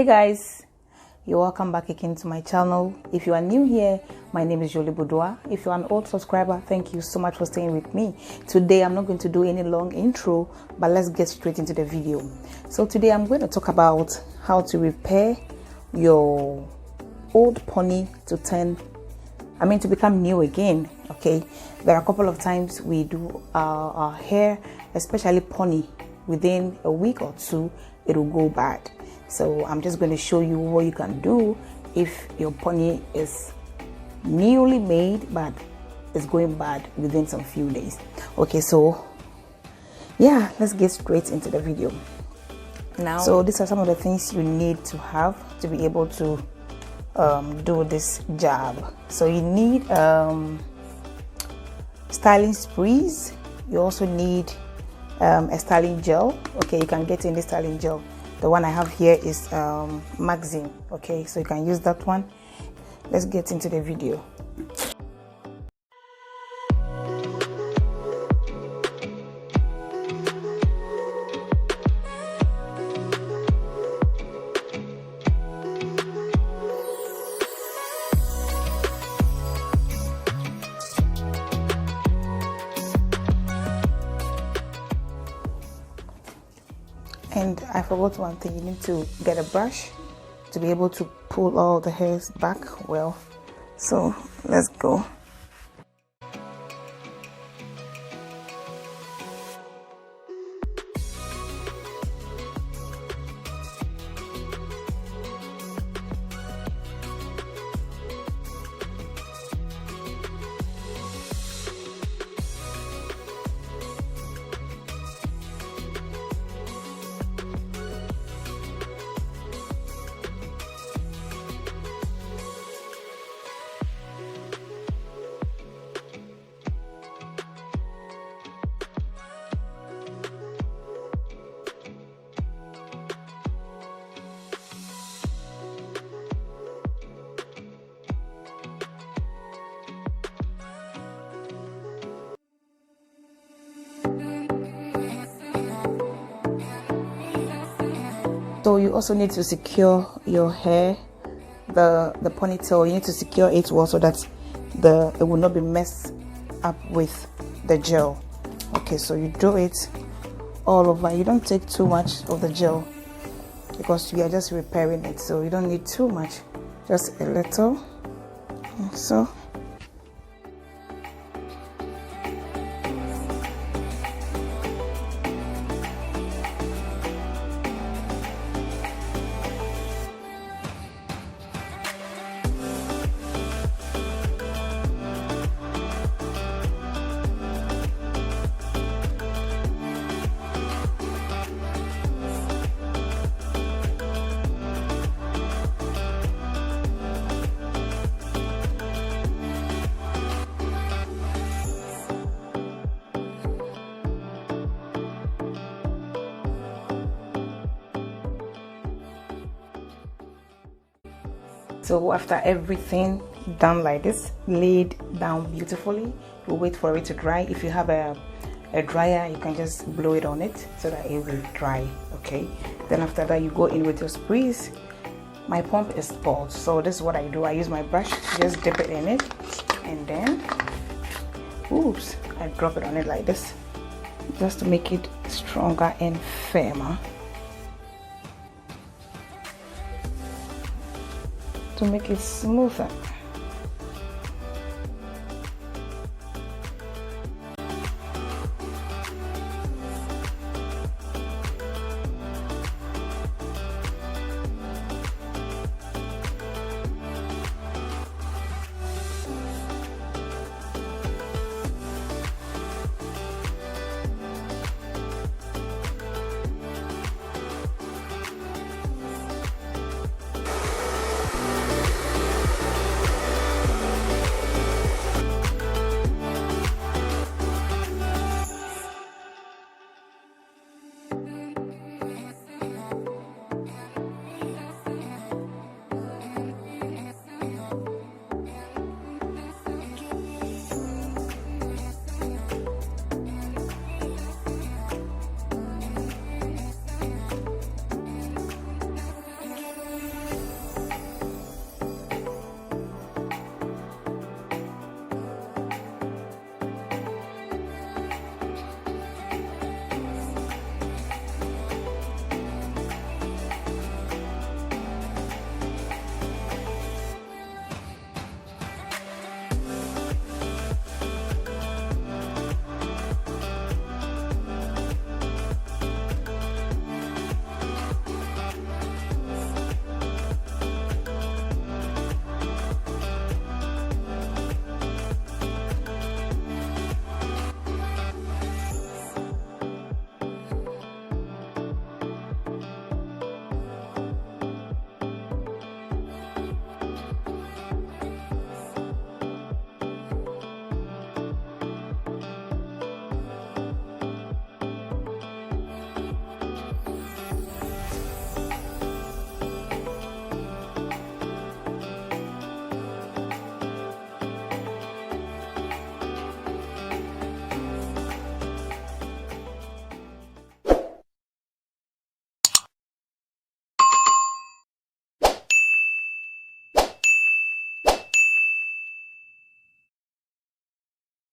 Hey guys, you're welcome back again to my channel. If you are new here, my name is Joli Boudoir. If you're an old subscriber, thank you so much for staying with me. Today I'm not going to do any long intro, but let's get straight into the video. So today I'm going to talk about how to repair your old pony to become new again. Okay, there are a couple of times we do our hair, especially pony, within a week or two it will go bad. So I'm just going to show you what you can do if your pony is newly made but it's going bad within some few days. Okay, so yeah, let's get straight into the video now. So these are some of the things you need to have to be able to do this job. So you need styling sprays. You also need a styling gel. Okay, you can get any styling gel. The one I have here is Maxine. Okay, so you can use that one. Let's get into the video. And I forgot one thing, you need to get a brush to be able to pull all the hairs back well. So let's go. So you also need to secure your hair, the ponytail. You need to secure it well so that it will not be messed up with the gel. Okay, so you do it all over. You don't take too much of the gel because you are just repairing it, so you don't need too much, just a little. So So after everything done like this, laid down beautifully, you wait for it to dry. If you have a dryer, you can just blow it on it so that it will dry. Okay, then after that you go in with your sprays. My pump is spoiled, so this is what I do. I use my brush, just dip it in it, and then oops, I drop it on it like this just to make it stronger and firmer, to make it smoother.